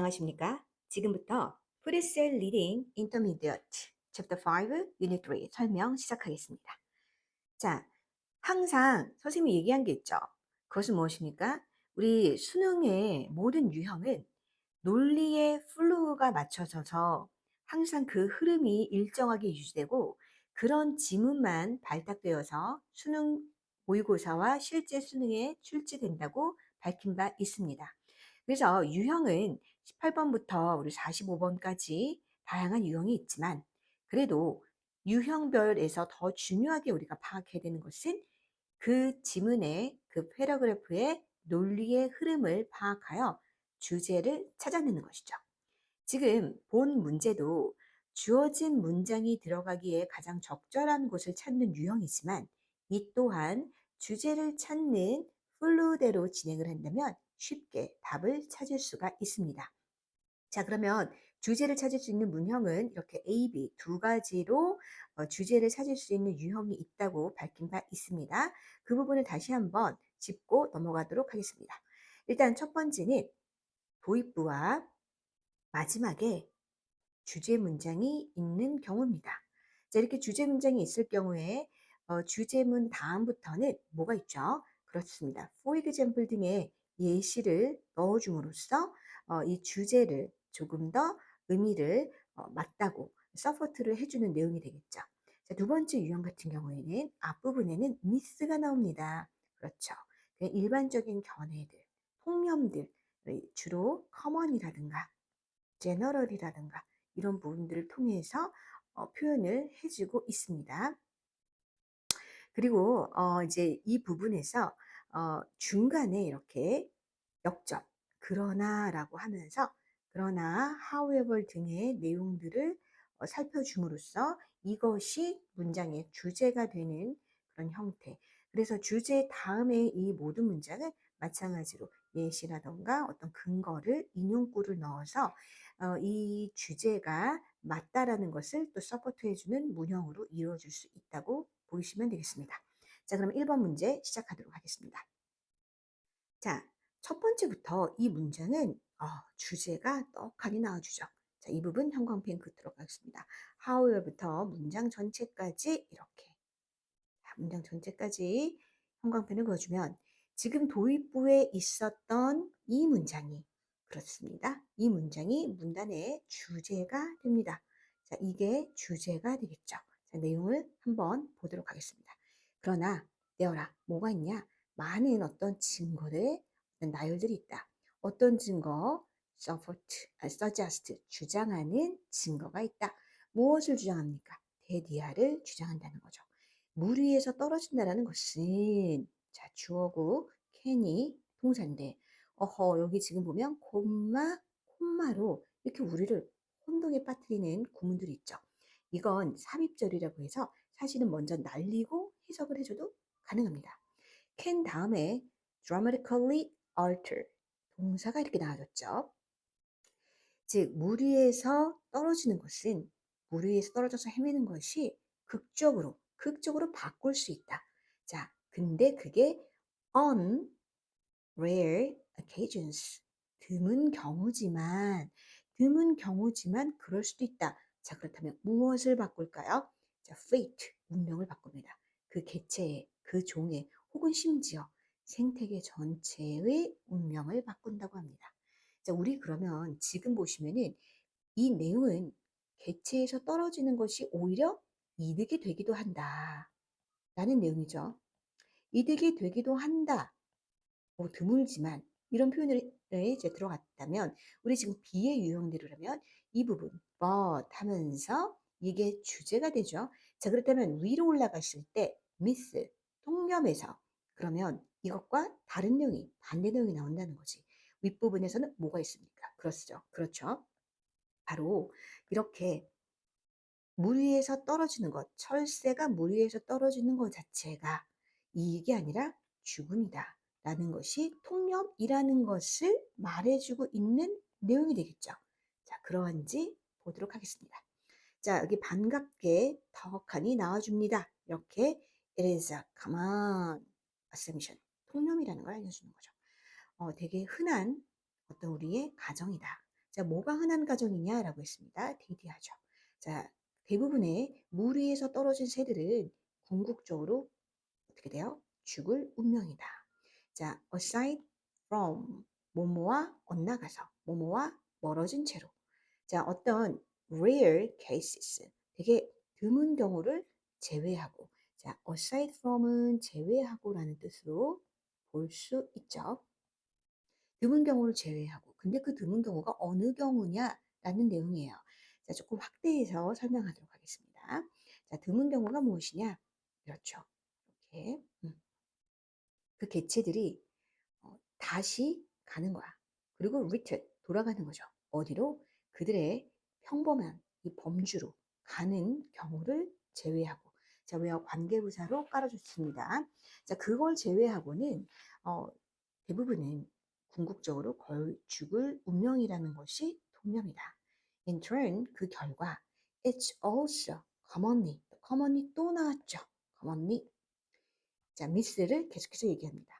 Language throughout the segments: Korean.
안녕하십니까? 지금부터 프리셀 리딩 인터미디어트 챕터 5 유닛 3 설명 시작하겠습니다. 자, 항상 선생님이 얘기한 게 있죠. 그것은 무엇입니까? 우리 수능의 모든 유형은 논리의 플로우가 맞춰져서 항상 그 흐름이 일정하게 유지되고 그런 지문만 발탁되어서 수능 모의고사와 실제 수능에 출제된다고 밝힌 바 있습니다. 그래서 유형은 18번부터 우리 45번까지 다양한 유형이 있지만 그래도 유형별에서 더 중요하게 우리가 파악해야 되는 것은 그 지문의 그 패러그래프의 논리의 흐름을 파악하여 주제를 찾아내는 것이죠. 지금 본 문제도 주어진 문장이 들어가기에 가장 적절한 곳을 찾는 유형이지만 이 또한 주제를 찾는 플로우대로 진행을 한다면 쉽게 답을 찾을 수가 있습니다. 자, 그러면 주제를 찾을 수 있는 문형은 이렇게 A, B 두 가지로 주제를 찾을 수 있는 유형이 있다고 밝힌 바 있습니다. 그 부분을 다시 한번 짚고 넘어가도록 하겠습니다. 일단 첫 번째는 도입부와 마지막에 주제 문장이 있는 경우입니다. 자, 이렇게 주제 문장이 있을 경우에 주제문 다음부터는 뭐가 있죠? 그렇습니다. For example 등의 예시를 넣어줌으로써 이 주제를 조금 더 의미를 맞다고 서포트를 해주는 내용이 되겠죠. 자, 두 번째 유형 같은 경우에는 앞부분에는 미스가 나옵니다. 그렇죠. 그냥 일반적인 견해들, 통념들, 주로 커먼이라든가 제너럴이라든가 이런 부분들을 통해서 표현을 해주고 있습니다. 그리고 이제 이 부분에서 중간에 이렇게 역점, 그러나라고 하면서 그러나, however 등의 내용들을 살펴줌으로써 이것이 문장의 주제가 되는 그런 형태. 그래서 주제 다음에 이 모든 문장은 마찬가지로 예시라던가 어떤 근거를 인용구를 넣어서 이 주제가 맞다라는 것을 또 서포트해주는 문형으로 이루어질 수 있다고 보시면 되겠습니다. 자, 그럼 1번 문제 시작하도록 하겠습니다. 자, 첫 번째부터 이 문장은 주제가 떡하니 나와주죠. 자, 이 부분 형광펜 긋도록 하겠습니다. however부터 문장 전체까지 이렇게 문장 전체까지 형광펜을 그어주면 지금 도입부에 있었던 이 문장이 그렇습니다. 이 문장이 문단의 주제가 됩니다. 자, 이게 주제가 되겠죠. 자, 내용을 한번 보도록 하겠습니다. 그러나 떼어라 뭐가 있냐? 많은 어떤 증거들, 나열들이 있다. 어떤 증거? suggest, 주장하는 증거가 있다. 무엇을 주장합니까? 데디아를 주장한다는 거죠. 물 위에서 떨어진다는 것은 자, 주어고 can이 동사인데 여기 지금 보면 콤마로 이렇게 우리를 혼동에 빠뜨리는 구문들이 있죠. 이건 삽입절이라고 해서 사실은 먼저 날리고 해석을 해줘도 가능합니다. can 다음에 dramatically alter 동사가 이렇게 나와줬죠. 즉, 물 위에서 떨어지는 것은 물 위에서 떨어져서 헤매는 것이 극적으로 바꿀 수 있다. 자, 근데 그게 on rare occasions. 드문 경우지만 그럴 수도 있다. 자, 그렇다면 무엇을 바꿀까요? 자, fate, 운명을 바꿉니다. 그 개체의, 그 종의, 혹은 심지어 생태계 전체의 운명을 바꾼다고 합니다. 자, 우리 그러면 지금 보시면은 이 내용은 개체에서 떨어지는 것이 오히려 이득이 되기도 한다. 라는 내용이죠. 이득이 되기도 한다. 드물지만 이런 표현을 이제 들어갔다면 우리 지금 B의 유형대로라면 이 부분 but 하면서 이게 주제가 되죠. 자, 그렇다면 위로 올라갔을 때 miss, 통념에서 그러면 이것과 다른 내용이 반대 내용이 나온다는 거지. 윗부분에서는 뭐가 있습니까? 그렇죠. 바로 이렇게 물 위에서 떨어지는 것, 철새가 물 위에서 떨어지는 것 자체가 이익이 아니라 죽음이다 라는 것이 통념이라는 것을 말해주고 있는 내용이 되겠죠. 자, 그러한지 보도록 하겠습니다. 자, 여기 반갑게 덕하니 나와줍니다. 이렇게 it is a common assumption, 통념이라는 걸 알려주는 거죠. 되게 흔한 어떤 우리의 가정이다. 자, 뭐가 흔한 가정이냐라고 했습니다. 대디하죠. 자, 대부분의 물 위에서 떨어진 새들은 궁극적으로 어떻게 돼요? 죽을 운명이다. 자, aside from 뭐뭐와 엇나가서 뭐뭐와 멀어진 채로. 자, 어떤 rare cases 되게 드문 경우를 제외하고. 자, aside from은 제외하고라는 뜻으로 볼 수 있죠. 드문 경우를 제외하고. 근데 그 드문 경우가 어느 경우냐라는 내용이에요. 자, 조금 확대해서 설명하도록 하겠습니다. 자, 드문 경우가 무엇이냐? 그렇죠. 이렇게 그 개체들이 다시 가는 거야. 그리고 return 돌아가는 거죠. 어디로? 그들의 평범한 이 범주로 가는 경우를 제외하고. 자, 외어 관계부사로 깔아줬습니다. 자, 그걸 제외하고는 어, 대부분은 궁극적으로 거의 죽을 운명이라는 것이 통념이다. In turn, 그 결과 it's also commonly 또 나왔죠. commonly. 자, 미스를 계속해서 얘기합니다.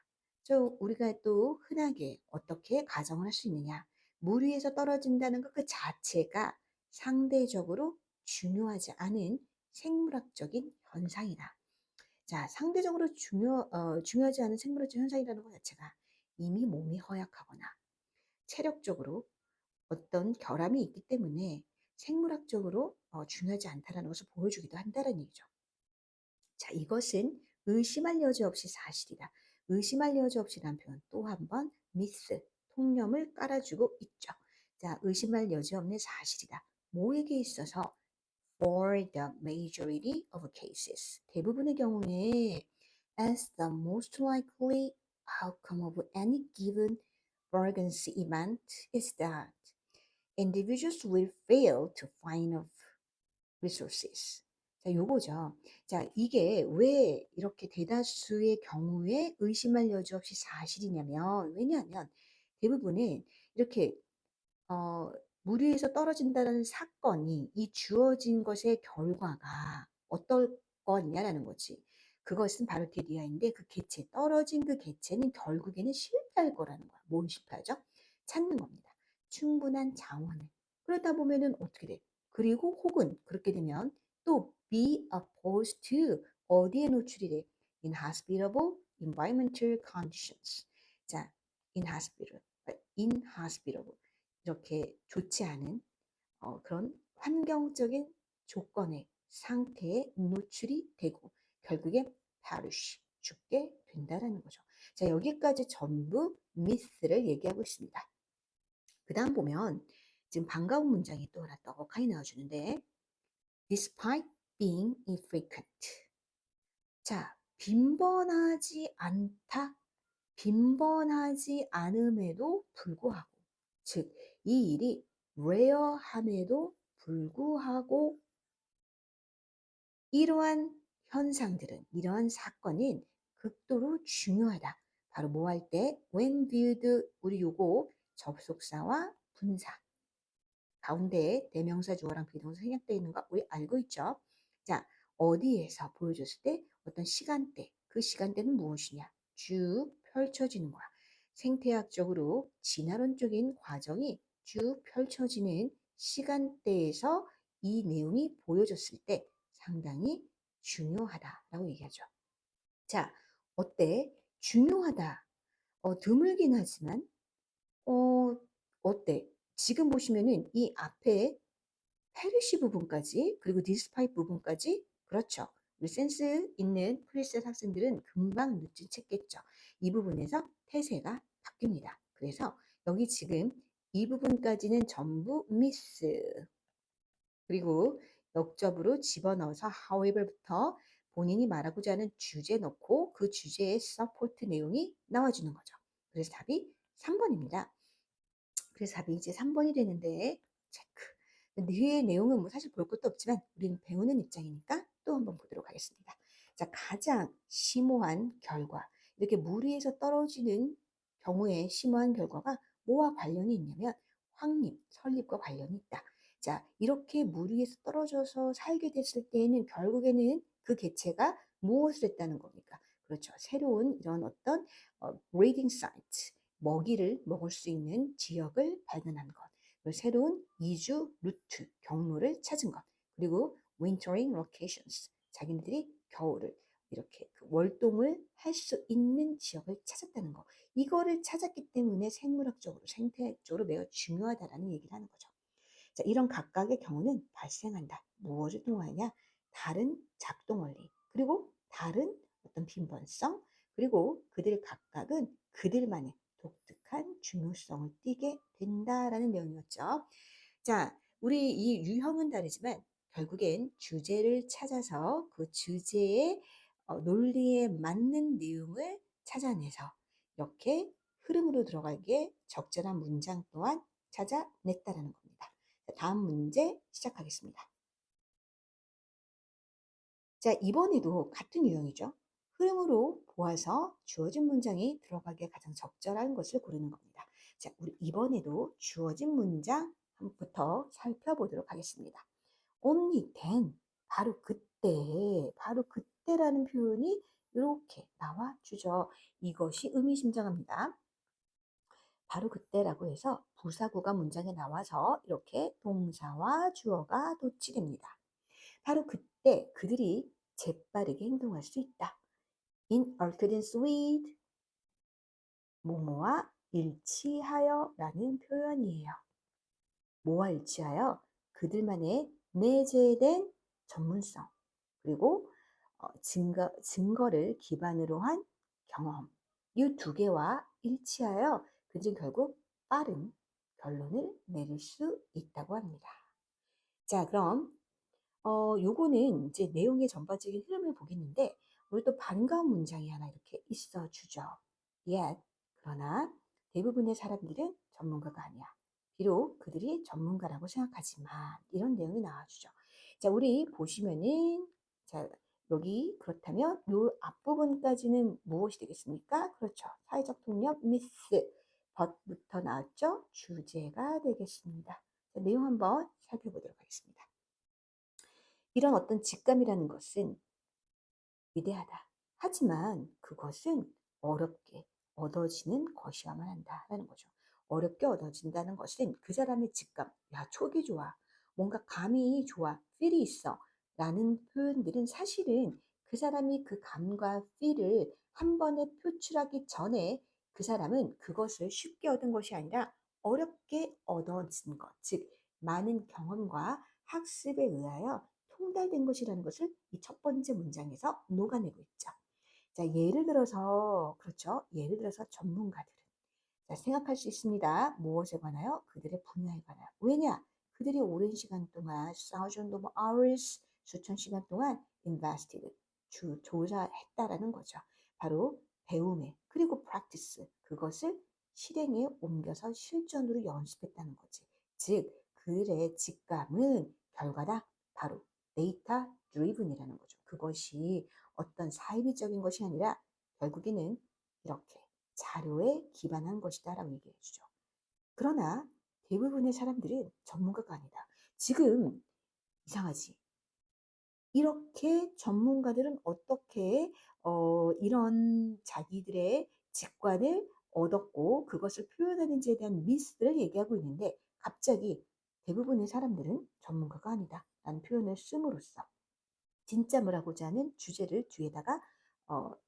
우리가 또 흔하게 어떻게 가정을 할 수 있느냐. 물 위에서 떨어진다는 것 그 자체가 상대적으로 중요하지 않은 생물학적인 현상이다. 자, 상대적으로 중요하지 않은 생물학적 현상이라는 것 자체가 이미 몸이 허약하거나 체력적으로 어떤 결함이 있기 때문에 생물학적으로 중요하지 않다는 것을 보여주기도 한다는 얘기죠. 자, 이것은 의심할 여지 없이 사실이다. 의심할 여지 없이라는 표현 또 한 번 미스, 통념을 깔아주고 있죠. 자, 의심할 여지 없는 사실이다. 뭐에게 있어서 for the majority of cases. 대부분의 경우에 as the most likely outcome of any given emergency event is that individuals will fail to find resources. 자, 요거죠. 자, 이게 왜 이렇게 대다수의 경우에 의심할 여지 없이 사실이냐면, 왜냐하면 대부분은 이렇게, 물 위에서 떨어진다는 사건이 이 주어진 것의 결과가 어떨 거냐라는 거지. 그것은 바로 데디아인데 그 개체, 떨어진 그 개체는 결국에는 실패할 거라는 거야. 뭘 실패하죠? 찾는 겁니다. 충분한 자원을. 그러다 보면은 어떻게 돼? 그리고 혹은 그렇게 되면 또 be opposed to 어디에 노출이 돼? Inhospitable environmental conditions. 자, inhospitable 이렇게 좋지 않은 그런 환경적인 조건의 상태에 노출이 되고 결국에 perish 죽게 된다라는 거죠. 자, 여기까지 전부 미스를 얘기하고 있습니다. 그 다음 보면 지금 반가운 문장이 또 하나 떡하니 나와주는데 despite being infrequent. 자, 빈번하지 않다. 빈번하지 않음에도 불구하고 즉 이 일이 rare함에도 불구하고 이러한 현상들은 이러한 사건은 극도로 중요하다. 바로 뭐 할 때 when viewed 우리 요거 접속사와 분사 가운데에 대명사 주어랑 비동사 생략되어 있는 거 우리 알고 있죠? 자, 어디에서 보여줬을 때 어떤 시간대, 그 시간대는 무엇이냐? 쭉 펼쳐지는 거야. 생태학적으로 진화론적인 과정이 쭉 펼쳐지는 시간대에서 이 내용이 보여졌을 때 상당히 중요하다라고 얘기하죠. 자, 어때? 중요하다. 드물긴 하지만 어때? 지금 보시면은 이 앞에 페르시 부분까지 그리고 디스파이 부분까지 그렇죠. 우리 센스 있는 프리셋 학생들은 금방 눈치챘겠죠. 이 부분에서 태세가 바뀝니다. 그래서 여기 지금 이 부분까지는 전부 미스 그리고 역접으로 집어넣어서 however부터 본인이 말하고자 하는 주제 넣고 그 주제의 서포트 내용이 나와주는 거죠. 그래서 답이 3번입니다. 그래서 답이 이제 3번이 되는데 체크. 뒤에 내용은 뭐 사실 볼 것도 없지만 우리는 배우는 입장이니까 또 한번 보도록 하겠습니다. 자, 가장 심오한 결과. 이렇게 물 위에서 떨어지는 경우에 심오한 결과가 뭐와 관련이 있냐면 확립, 설립과 관련이 있다. 자, 이렇게 물 위에서 떨어져서 살게 됐을 때에는 결국에는 그 개체가 무엇을 했다는 겁니까? 그렇죠. 새로운 이런 어떤 breeding site, 먹이를 먹을 수 있는 지역을 발견한 것. 그리고 새로운 이주 루트, 경로를 찾은 것. 그리고 wintering locations, 자기네들이 겨울을 이렇게 그 월동을 할 수 있는 지역을 찾았다는 거. 이거를 찾았기 때문에 생물학적으로, 생태학적으로 매우 중요하다라는 얘기를 하는 거죠. 자, 이런 각각의 경우는 발생한다. 무엇을 통하냐? 다른 작동 원리, 그리고 다른 어떤 빈번성, 그리고 그들 각각은 그들만의 독특한 중요성을 띠게 된다라는 내용이었죠. 자, 우리 이 유형은 다르지만 결국엔 주제를 찾아서 그 주제의 논리에 맞는 내용을 찾아내서 이렇게 흐름으로 들어가기에 적절한 문장 또한 찾아냈다라는 겁니다. 자, 다음 문제 시작하겠습니다. 자, 이번에도 같은 유형이죠. 흐름으로 보아서 주어진 문장이 들어가기에 가장 적절한 것을 고르는 겁니다. 자, 우리 이번에도 주어진 문장부터 살펴보도록 하겠습니다. only then, 바로 그때라는 표현이 이렇게 나와주죠. 이것이 의미심장합니다. 바로 그때라고 해서 부사구가 문장에 나와서 이렇게 동사와 주어가 도치됩니다. 바로 그때 그들이 재빠르게 행동할 수 있다. In accordance with 뭐뭐와 일치하여 라는 표현이에요. 뭐와 일치하여? 그들만의 내재된 전문성, 그리고 증거를 기반으로 한 경험, 이 두 개와 일치하여 그들은 결국 빠른 결론을 내릴 수 있다고 합니다. 자, 그럼 요거는 이제 내용의 전반적인 흐름을 보겠는데 우리 또 반가운 문장이 하나 이렇게 있어 주죠. Yet, 그러나 대부분의 사람들은 전문가가 아니야. 비록 그들이 전문가라고 생각하지만 이런 내용이 나와주죠. 자, 우리 보시면은 자, 여기 그렇다면 요 앞부분까지는 무엇이 되겠습니까? 그렇죠. 사회적 통념 미스 벗부터 나왔죠. 주제가 되겠습니다. 자, 내용 한번 살펴보도록 하겠습니다. 이런 어떤 직감이라는 것은 위대하다. 하지만 그것은 어렵게 얻어지는 것이어야만 한다라는 거죠. 어렵게 얻어진다는 것은 그 사람의 직감, 야, 촉이 좋아, 뭔가 감이 좋아, 필이 있어 라는 표현들은 사실은 그 사람이 그 감과 필을 한 번에 표출하기 전에 그 사람은 그것을 쉽게 얻은 것이 아니라 어렵게 얻어진 것, 즉 많은 경험과 학습에 의하여 통달된 것이라는 것을 이 첫 번째 문장에서 녹아내고 있죠. 자, 예를 들어서, 그렇죠. 예를 들어서 전문가들은. 자, 생각할 수 있습니다. 무엇에 관하여? 그들의 분야에 관하여. 왜냐? 그들이 오랜 시간 동안, thousands of hours, 수천 시간 동안 invested, 조사했다라는 거죠. 바로 배움에, 그리고 practice, 그것을 실행에 옮겨서 실전으로 연습했다는 거지. 즉, 그들의 직감은 결과다. 바로 데이터 드리븐이라는 거죠. 그것이 어떤 사이비적인 것이 아니라 결국에는 이렇게 자료에 기반한 것이다라고 얘기해 주죠. 그러나 대부분의 사람들은 전문가가 아니다. 지금 이상하지? 이렇게 전문가들은 어떻게 이런 자기들의 직관을 얻었고 그것을 표현하는지에 대한 미스를 얘기하고 있는데 갑자기 대부분의 사람들은 전문가가 아니다 라는 표현을 씀으로써 진짜 하고자 하는 주제를 뒤에다가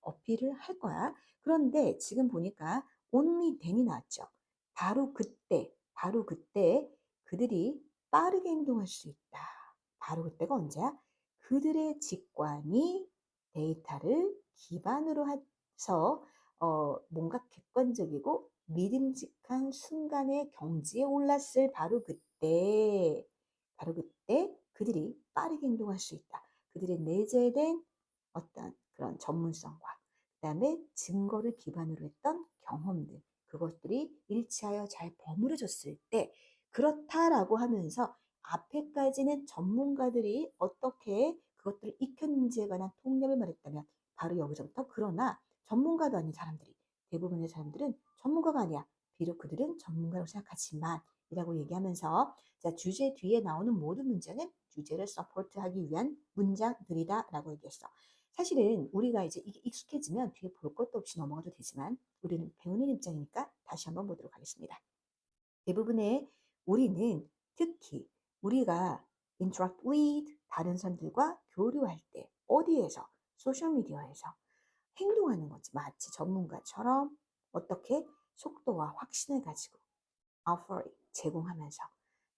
어필을 할 거야. 그런데 지금 보니까 only then이 나왔죠. 바로 그때 그들이 빠르게 행동할 수 있다. 바로 그때가 언제야? 그들의 직관이 데이터를 기반으로 해서 뭔가 객관적이고 믿음직한 순간의 경지에 올랐을 바로 그때 그들이 빠르게 행동할 수 있다. 그들의 내재된 어떤 그런 전문성과 그다음에 증거를 기반으로 했던 경험들 그것들이 일치하여 잘 버무려졌을 때 그렇다라고 하면서 앞에까지는 전문가들이 어떻게 그것들을 익혔는지에 관한 통념을 말했다면 바로 여기서부터 그러나 전문가도 아닌 사람들이 대부분의 사람들은 전문가가 아니야. 비록 그들은 전문가라고 생각하지만 이라고 얘기하면서 자, 주제 뒤에 나오는 모든 문제는 주제를 서포트하기 위한 문장들이다 라고 얘기했어. 사실은 우리가 이제 이게 익숙해지면 뒤에 볼 것도 없이 넘어가도 되지만 우리는 배우는 입장이니까 다시 한번 보도록 하겠습니다. 대부분의 우리는 특히 우리가 interact with 다른 사람들과 교류할 때 어디에서 소셜미디어에서 행동하는 거지. 마치 전문가처럼 어떻게 속도와 확신을 가지고 offer 제공하면서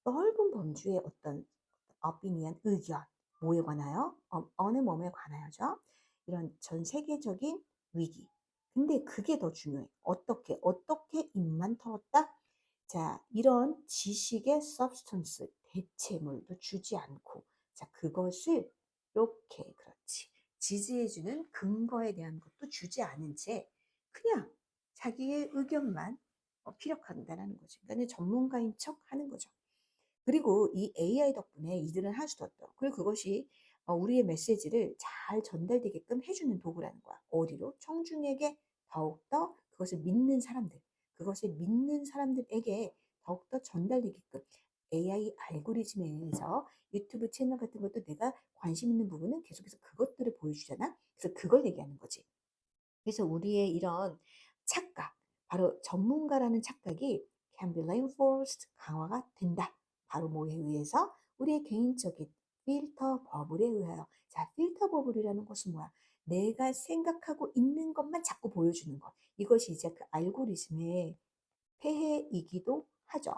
넓은 범주의 어떤 opinion 의견 뭐에 관하여 어느 몸에 관하여죠. 이런 전 세계적인 위기. 근데 그게 더 중요해. 어떻게 입만 털었다? 자, 이런 지식의 substance 대체물도 주지 않고 자, 그것을 이렇게 그렇지. 지지해주는 근거에 대한 것도 주지 않은 채 그냥 자기의 의견만 피력한다는 거죠. 그러니까 전문가인 척 하는 거죠. 그리고 이 AI 덕분에 이들은 할 수도 없다. 그리고 그것이 우리의 메시지를 잘 전달되게끔 해주는 도구라는 거야. 어디로? 청중에게 더욱더 그것을 믿는 사람들, 그것을 믿는 사람들에게 더욱더 전달되게끔 AI 알고리즘에 의해서 유튜브 채널 같은 것도 내가 관심 있는 부분은 계속해서 그것들을 보여주잖아. 그래서 그걸 얘기하는 거지. 그래서 우리의 이런 착각, 바로 전문가라는 착각이 can be reinforced, 강화가 된다. 바로 뭐에 의해서? 우리의 개인적인 필터 버블에 의하여. 자, 필터 버블이라는 것은 뭐야? 내가 생각하고 있는 것만 자꾸 보여주는 것. 이것이 이제 그 알고리즘의 폐해이기도 하죠.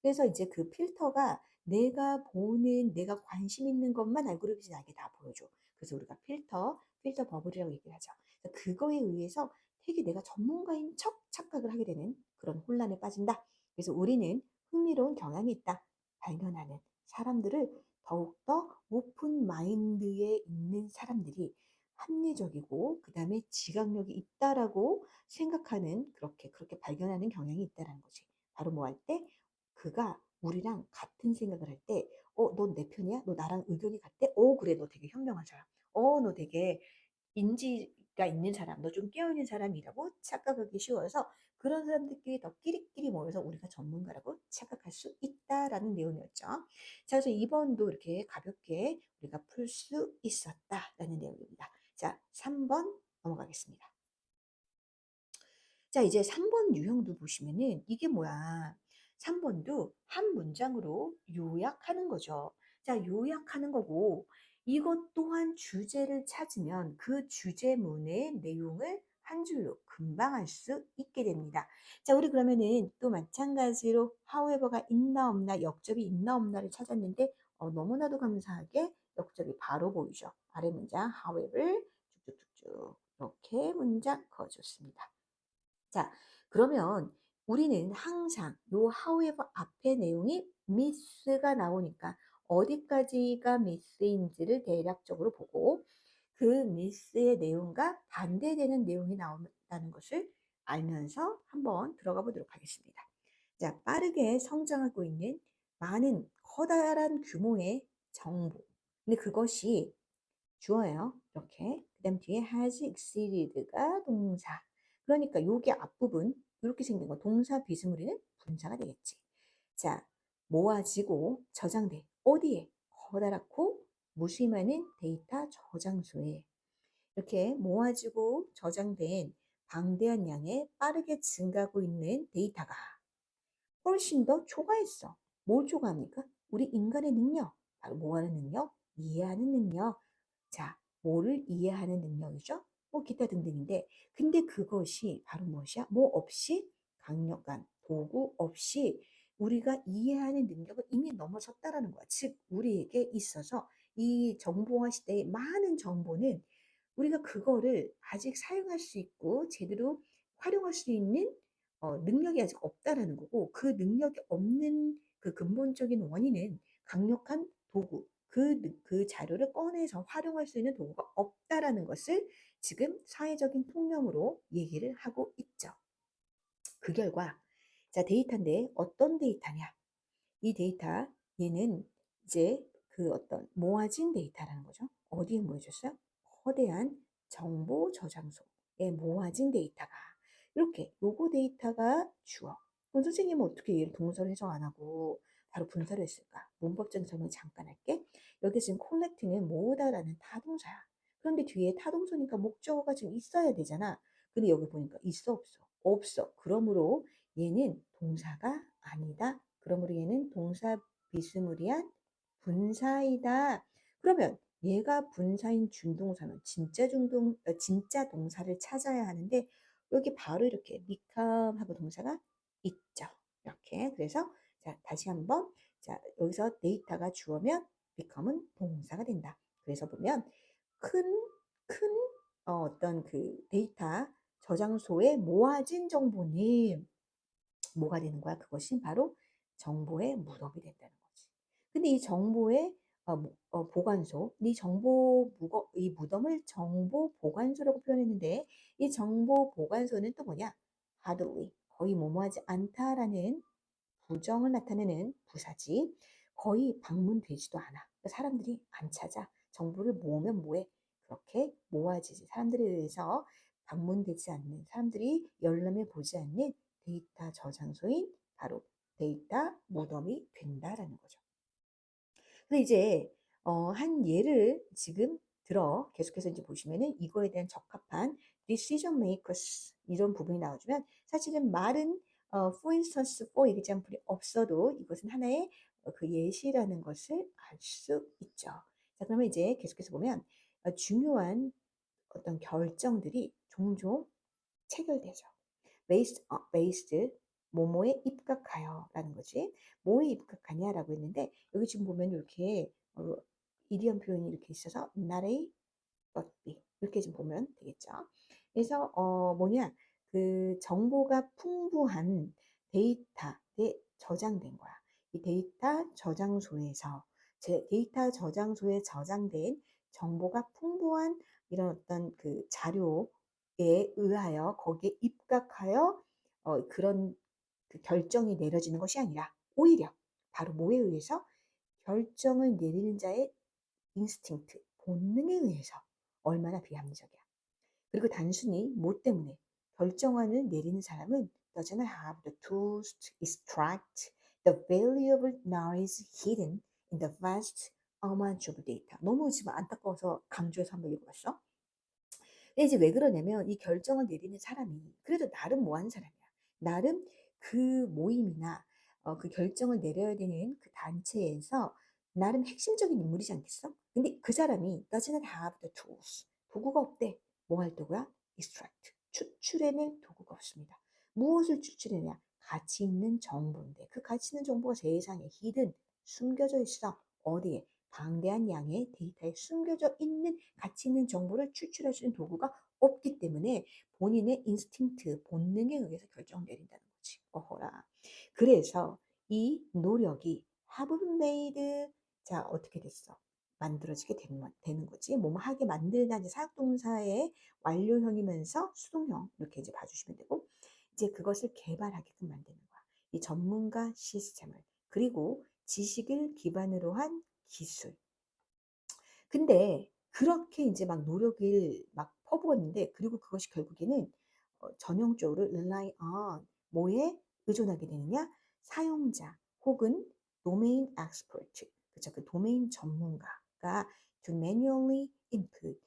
그래서 이제 그 필터가 내가 보는, 내가 관심 있는 것만 알고리즘이 나에게 다 보여줘. 그래서 우리가 필터 버블이라고 얘기를 하죠. 그거에 의해서 되게 내가 전문가인 척 착각을 하게 되는 그런 혼란에 빠진다. 그래서 우리는 흥미로운 경향이 있다. 발견하는 사람들을 더욱더 오픈 마인드에 있는 사람들이 합리적이고 그다음에 지각력이 있다라고 생각하는 그렇게 발견하는 경향이 있다라는 거지. 바로 뭐 할 때 그가 우리랑 같은 생각을 할 때, 넌 내 편이야? 너 나랑 의견이 같대? 그래, 너 되게 현명한 사람. 너 되게 인지가 있는 사람, 너 좀 깨어있는 사람이라고 착각하기 쉬워서 그런 사람들끼리 더 끼리끼리 모여서 우리가 전문가라고 착각할 수 있다라는 내용이었죠. 자, 그래서 2번도 이렇게 가볍게 우리가 풀 수 있었다라는 내용입니다. 자, 3번 넘어가겠습니다. 자, 이제 3번 유형도 보시면은 이게 뭐야? 3번도 한 문장으로 요약하는 거죠. 자, 요약하는 거고 이것 또한 주제를 찾으면 그 주제문의 내용을 한 줄로 금방 알 수 있게 됩니다. 자, 우리 그러면은 또 마찬가지로 however가 있나 없나, 역접이 있나 없나를 찾았는데 너무나도 감사하게 역접이 바로 보이죠. 아래 문장 however 쭉쭉쭉쭉 이렇게 문장 그어줬습니다. 자, 그러면 우리는 항상 요 however 앞에 내용이 miss가 나오니까 어디까지가 miss인지를 대략적으로 보고 그 miss의 내용과 반대되는 내용이 나온다는 것을 알면서 한번 들어가 보도록 하겠습니다. 자, 빠르게 성장하고 있는 많은 커다란 규모의 정보. 근데 그것이 주어예요. 이렇게. 그 다음 뒤에 has exceeded가 동사. 그러니까 요게 앞부분 이렇게 생긴 거 동사 비스무리는 분사가 되겠지. 자, 모아지고 저장돼. 어디에? 커다랗고 무수히 데이터 저장소에. 이렇게 모아지고 저장된 방대한 양의 빠르게 증가하고 있는 데이터가 훨씬 더 초과했어. 뭘 초과합니까? 우리 인간의 능력. 바로 뭐 하는 능력? 이해하는 능력. 자, 뭐를 이해하는 능력이죠? 뭐 기타 등등인데 근데 그것이 바로 무엇이야? 뭐 없이 강력한 도구 없이 우리가 이해하는 능력을 이미 넘어섰다라는 거야. 즉 우리에게 있어서 이 정보화 시대의 많은 정보는 우리가 그거를 아직 사용할 수 있고 제대로 활용할 수 있는 능력이 아직 없다라는 거고 그 능력이 없는 그 근본적인 원인은 강력한 도구 그 자료를 꺼내서 활용할 수 있는 도구가 없다라는 것을 지금 사회적인 통념으로 얘기를 하고 있죠. 그 결과 자 데이터인데 어떤 데이터냐? 이 데이터 얘는 이제 그 어떤 모아진 데이터라는 거죠. 어디에 모여졌어요? 거대한 정보 저장소에 모아진 데이터가 이렇게 요거 데이터가 주어. 그럼 선생님은 어떻게 얘를 동사로 해석 안 하고 바로 분사를 했을까? 문법적인 설명 잠깐 할게. 여기 지금 collect는 모으다라는 타동사야. 그런데 뒤에 타동사니까 목적어가 지금 있어야 되잖아. 근데 여기 보니까 있어 없어? 없어. 그러므로 얘는 동사가 아니다. 그러므로 얘는 동사 비스무리한 분사이다. 그러면 얘가 분사인 준동사는 진짜 동사를 찾아야 하는데 여기 바로 이렇게 become 하고 동사가 있죠. 이렇게. 그래서 자, 다시 한번 자, 여기서 데이터가 주어면 become은 동사가 된다. 그래서 보면 큰, 큰 어떤 그 데이터 저장소에 모아진 정보는 뭐가 되는 거야? 그것이 바로 정보의 무덤이 된다는 거지. 근데 이 정보의 보관소, 이 무덤을 정보 보관소라고 표현했는데 이 정보 보관소는 또 뭐냐? hardly, 거의 뭐뭐하지 않다라는 부정을 나타내는 부사지. 거의 방문되지도 않아. 그러니까 사람들이 안 찾아. 정보를 모으면 뭐해? 그렇게 모아지지. 사람들에 의해서 방문되지 않는, 사람들이 열람해 보지 않는 데이터 저장소인 바로 데이터 무덤이 된다라는 거죠. 근데 이제 한 예를 지금 들어 계속해서 이제 보시면은 이거에 대한 적합한 decision makers 이런 부분이 나와주면 사실은 말은 for instance, for example이 없어도 이것은 하나의 그 예시라는 것을 알 수 있죠. 자, 그러면 이제 계속해서 보면 중요한 어떤 결정들이 종종 체결되죠. based 뭐뭐에 입각하여라는 거지. 뭐에 입각하냐라고 했는데 여기 지금 보면 이렇게 이디엄 표현이 이렇게 있어서 not a but b 이렇게 좀 보면 되겠죠. 그래서 뭐냐 그 정보가 풍부한 데이터에 저장된 거야. 이 데이터 저장소에서 데이터 저장소에 저장된 정보가 풍부한 이런 어떤 그 자료에 의하여 거기에 입각하여 그런 그 결정이 내려지는 것이 아니라 오히려 바로 뭐에 의해서 결정을 내리는 자의 인스팅트, 본능에 의해서 얼마나 비합리적이야. 그리고 단순히 뭐 때문에 결정안을 내리는 사람은 doesn't have the tools to extract the valuable knowledge hidden in the vast amount of data. 너무 지금 안타까워서 강조해서 한번 읽어봤어. 근데 이제 왜 그러냐면 이 결정을 내리는 사람이 그래도 나름 뭐하는 사람이야. 나름 그 모임이나 그 결정을 내려야 되는 그 단체에서 나름 핵심적인 인물이지 않겠어? 근데 그 사람이 doesn't have the tools. 도구가 없대. 뭐 할 도구야? extract. 추출해낼 도구가 없습니다. 무엇을 추출해내냐? 가치 있는 정보인데 그 가치 있는 정보가 세상에 hidden, 숨겨져 있어. 어디에? 방대한 양의 데이터에 숨겨져 있는 가치 있는 정보를 추출할 수 있는 도구가 없기 때문에 본인의 인스팅트, 본능에 의해서 결정을 내린다는 거지. 어허라. 그래서 이 노력이 have made 자 어떻게 됐어? 만들어지게 되는 거지. 뭐뭐 하게 만들다 이제 사역동사의 완료형이면서 수동형 이렇게 이제 봐주시면 되고 이제 그것을 개발하게끔 만드는 거야. 이 전문가 시스템을 그리고 지식을 기반으로 한 기술. 근데 그렇게 이제 막 노력을 막 퍼부었는데 그리고 그것이 결국에는 전형적으로 rely on 뭐에 의존하게 되느냐? 사용자 혹은 도메인 expert, 그렇죠? 그 도메인 전문가가 to manually input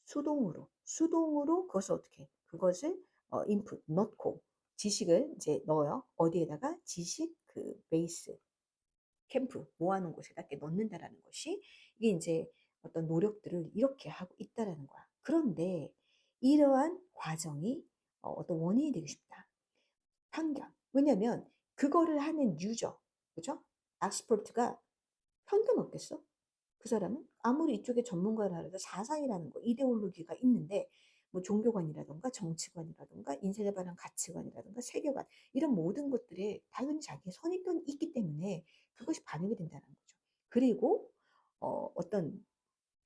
수동으로 그것을 어떻게 그것을 input 넣고 지식을 이제 넣어요. 어디에다가 지식 그 베이스 캠프 모아놓은 곳에다 이렇게 넣는다라는 것이 이게 이제 어떤 노력들을 이렇게 하고 있다라는 거야. 그런데 이러한 과정이 어떤 원인이 되고 싶다. 편견. 왜냐면 그거를 하는 유저, 그죠? 엑스퍼트가 편견 없겠어? 그 사람은 아무리 이쪽에 전문가라 해도 사상이라는 거, 이데올로기가 있는데 뭐 종교관이라던가 정치관이라던가 인생에 관한 가치관이라던가 세계관 이런 모든 것들에 당연히 자기의 선입견이 있기 때문에 그것이 반영이 된다는 거죠. 그리고 어떤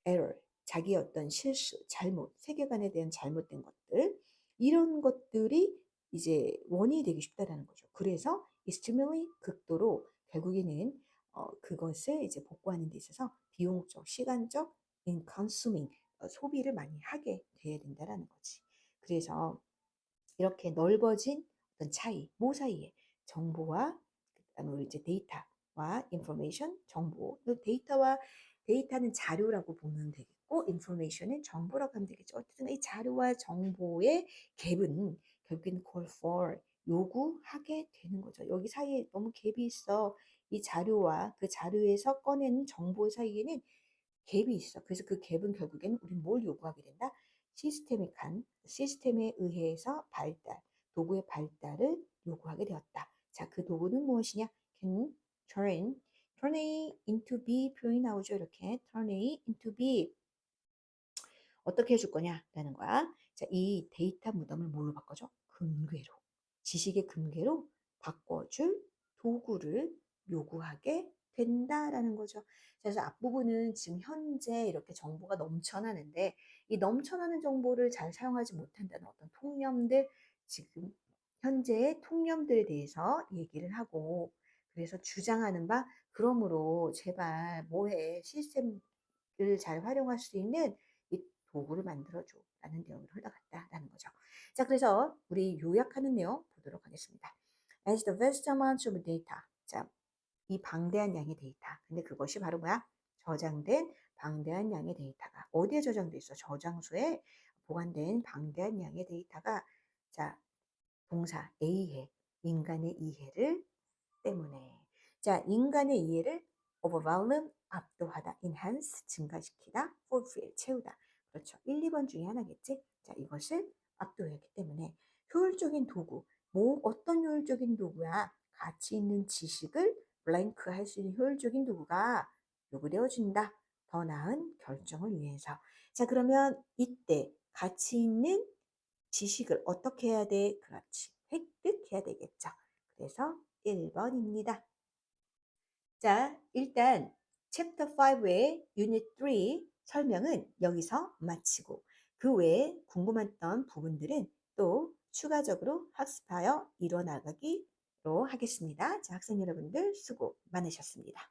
error, 자기의 어떤 실수, 잘못, 세계관에 대한 잘못된 것들 이런 것들이 이제 원인이 되기 쉽다라는 거죠. 그래서 이 스티뮬이 극도로 결국에는 그것을 이제 복구하는 데 있어서 비용적, 시간적, in consuming 소비를 많이 하게 돼야 된다라는 거지. 그래서 이렇게 넓어진 어떤 차이, 뭐 사이에 정보와 그다음에 우리 이제 데이터와 인포메이션, 정보. 데이터는 자료라고 보면 되겠고, 인포메이션은 정보라고 하면 되겠죠. 어쨌든 이 자료와 정보의 갭은 결국에는 call for 요구하게 되는 거죠. 여기 사이에 너무 갭이 있어. 이 자료와 그 자료에서 꺼낸 정보 사이에는 갭이 있어. 그래서 그 갭은 결국에는 우리는 뭘 요구하게 된다? 시스템에 의해서 도구의 발달을 요구하게 되었다. 자, 그 도구는 무엇이냐? can turn A into B 표현이 나오죠. 이렇게 turn A into B 어떻게 해줄 거냐라는 거야. 자, 이 데이터 무덤을 뭘로 바꿔줘? 금괴로. 지식의 금괴로 바꿔줄 도구를 요구하게 된다라는 거죠. 그래서 앞부분은 지금 현재 이렇게 정보가 넘쳐나는데 이 넘쳐나는 정보를 잘 사용하지 못한다는 어떤 통념들, 지금 현재의 통념들에 대해서 얘기를 하고 그래서 주장하는 바 그러므로 제발 뭐해 시스템을 잘 활용할 수 있는 이 도구를 만들어줘 라는 내용으로 흘러갔다라는 거죠. 자, 그래서 우리 요약하는 내용 보도록 하겠습니다. As the vast amount of data. 자, 이 방대한 양의 데이터. 근데 그것이 바로 뭐야? 저장된 방대한 양의 데이터가 어디에 저장돼 있어? 저장소에 보관된 방대한 양의 데이터가 자, 동사 A해, 인간의 이해를 때문에. 자, 인간의 이해를 overwhelm, 압도하다, enhance, 증가시키다, fulfill, 채우다. 그렇죠. 1, 2번 중에 하나겠지? 자, 이것을 압도하기 때문에 효율적인 도구. 뭐 어떤 효율적인 도구야? 가치 있는 지식을 블랭크 할 수 있는 효율적인 도구가 요구되어진다. 더 나은 결정을 위해서. 자, 그러면 이때 가치 있는 지식을 어떻게 해야 돼? 그렇지. 획득해야 되겠죠. 그래서 1번입니다. 자, 일단 챕터 5의 유닛 3 설명은 여기서 마치고 그 외에 궁금했던 부분들은 또 추가적으로 학습하여 이뤄나가기로 하겠습니다. 자, 학생 여러분들 수고 많으셨습니다.